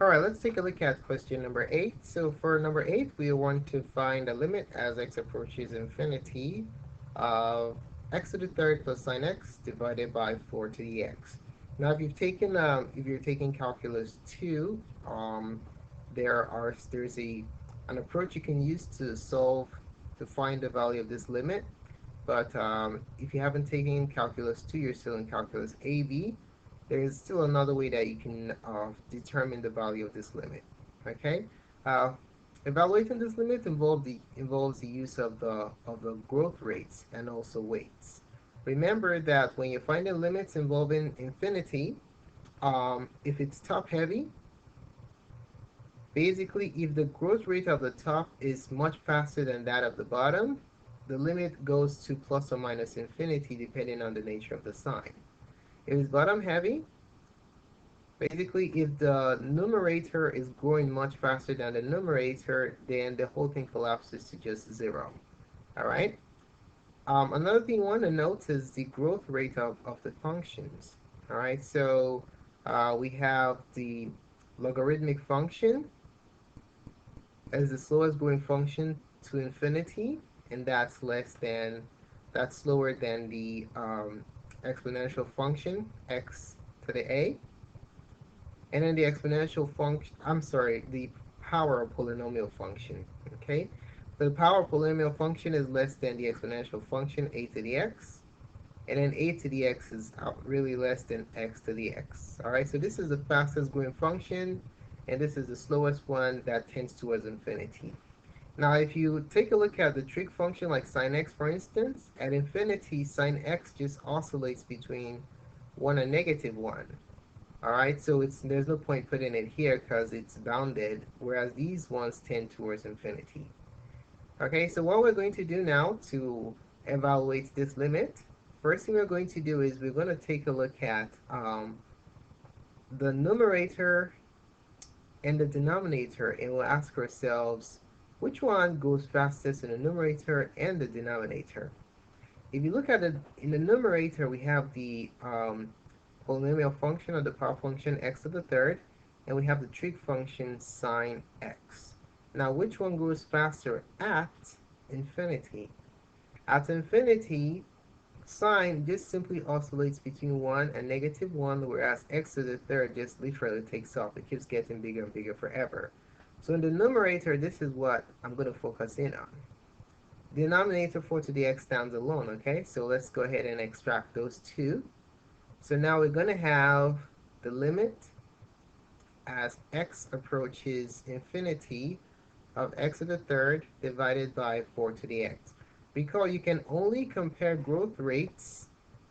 All right, let's take a look at question number 8. So for number 8, we want to find a limit as x approaches infinity of x to the third plus sine x divided by 4 to the x. Now, if you're taking calculus 2, there's an approach you can use to find the value of this limit. But if you haven't taken calculus 2, you're still in calculus AB. There is still another way that you can determine the value of this limit. Okay, uh, evaluating this limit involves the use of the growth rates and also weights. Remember that when you're finding limits involving infinity, if it's top heavy, basically if the growth rate of the top is much faster than that of the bottom, the limit goes to plus or minus infinity depending on the nature of the sign. If it's bottom heavy, basically, if the numerator is growing much faster than the numerator, then the whole thing collapses to just 0. All right? Another thing you want to note is the growth rate of the functions. All right? So we have the logarithmic function as the slowest growing function to infinity, and that's slower than the exponential function x to the a. And then the exponential function, I'm sorry, the power of polynomial function, okay? So the power of polynomial function is less than the exponential function a to the x, and then a to the x is really less than x to the x. All right, so this is the fastest growing function, and this is the slowest one that tends towards infinity. Now, if you take a look at the trig function like sine x, for instance, at infinity, sine x just oscillates between 1 and -1. All right, so there's no point putting it here because it's bounded, whereas these ones tend towards infinity. Okay, so what we're going to do now to evaluate this limit, first thing we're going to do is we're going to take a look at the numerator and the denominator, and we'll ask ourselves which one goes fastest in the numerator and the denominator. If you look at it in the numerator, we have the polynomial function or the power function x to the third, and we have the trig function sine x. Now, which one goes faster at infinity? At infinity, sine just simply oscillates between 1 and -1, whereas x to the third just literally takes off. It keeps getting bigger and bigger forever. So in the numerator, this is what I'm going to focus in on. The denominator 4 to the x stands alone, okay? So let's go ahead and extract those two. So now we're going to have the limit as x approaches infinity of x to the third divided by 4 to the x. Recall, you can only compare growth rates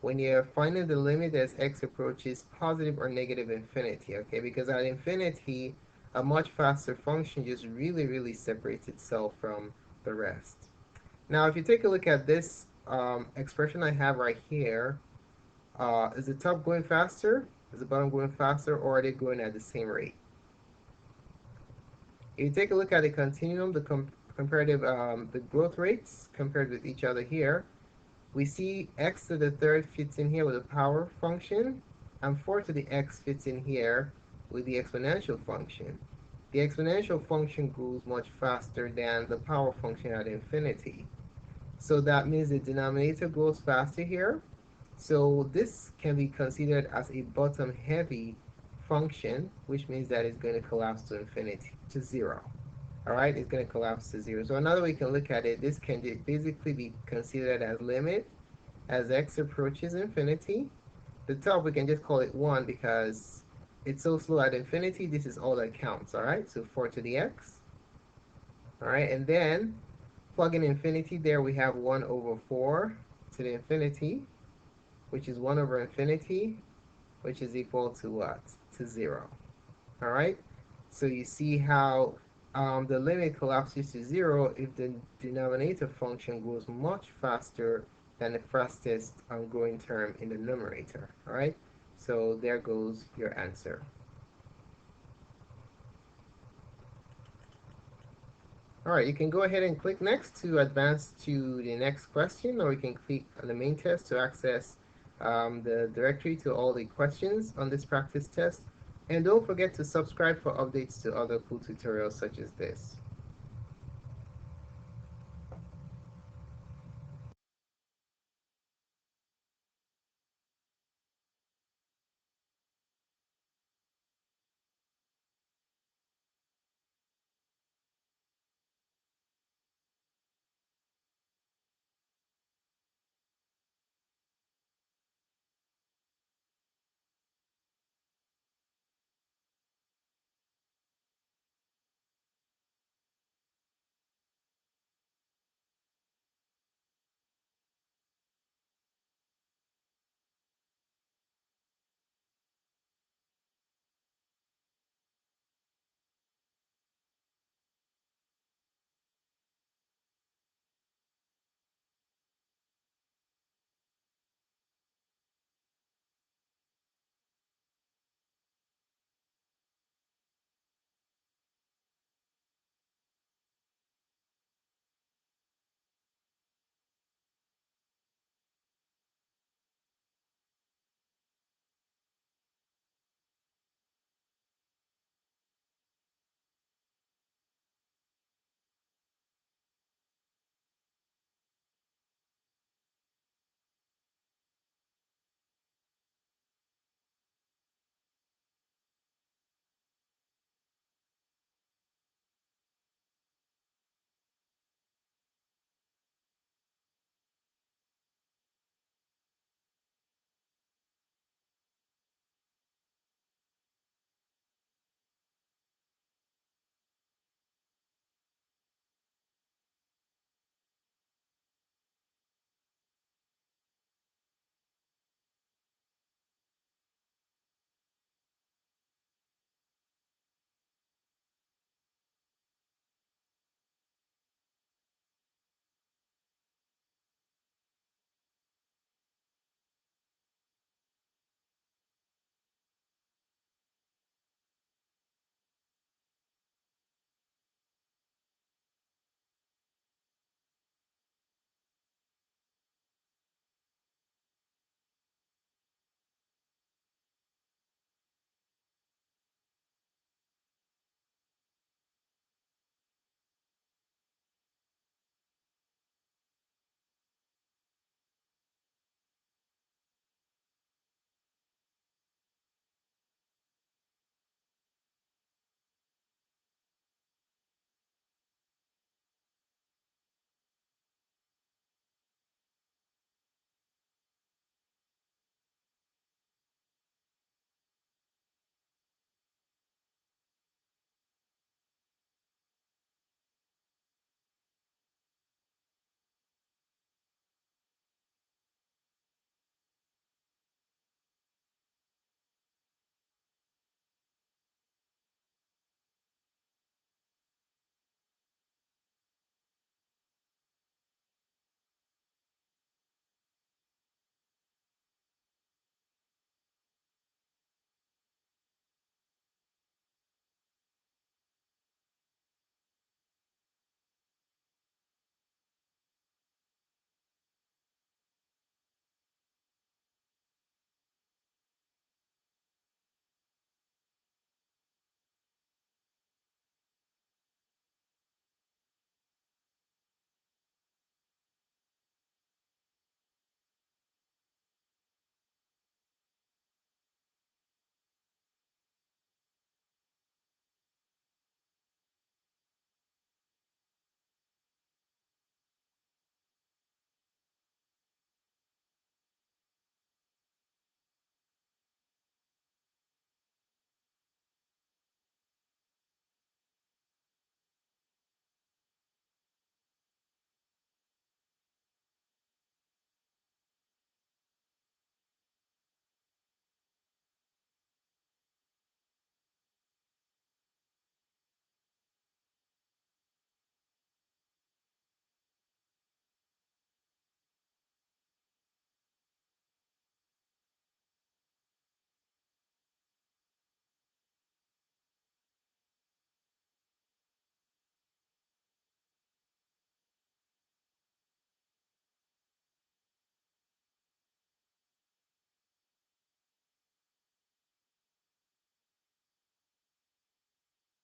when you're finding the limit as x approaches positive or negative infinity, okay? Because at infinity, a much faster function just really, really separates itself from the rest. Now, if you take a look at this expression I have right here, is the top going faster? Is the bottom going faster, or are they going at the same rate? If you take a look at the continuum, the comparative, the growth rates compared with each other here, we see x to the third fits in here with a power function, and 4 to the x fits in here with the exponential function. The exponential function grows much faster than the power function at infinity. So that means the denominator grows faster here. So this can be considered as a bottom-heavy function, which means that it's going to collapse to infinity, to 0. All right, it's going to collapse to 0. So another way you can look at it, this can basically be considered as limit as x approaches infinity. The top, we can just call it 1 because it's so slow at infinity, this is all that counts. All right, so 4 to the x. All right, and then plug in infinity there, we have 1 over 4 to the infinity, which is 1 over infinity, which is equal to what? To 0. All right? So you see how the limit collapses to 0 if the denominator function grows much faster than the fastest growing term in the numerator. All right? So there goes your answer. All right, you can go ahead and click next to advance to the next question, or you can click on the main test to access the directory to all the questions on this practice test, And don't forget to subscribe for updates to other cool tutorials such as this.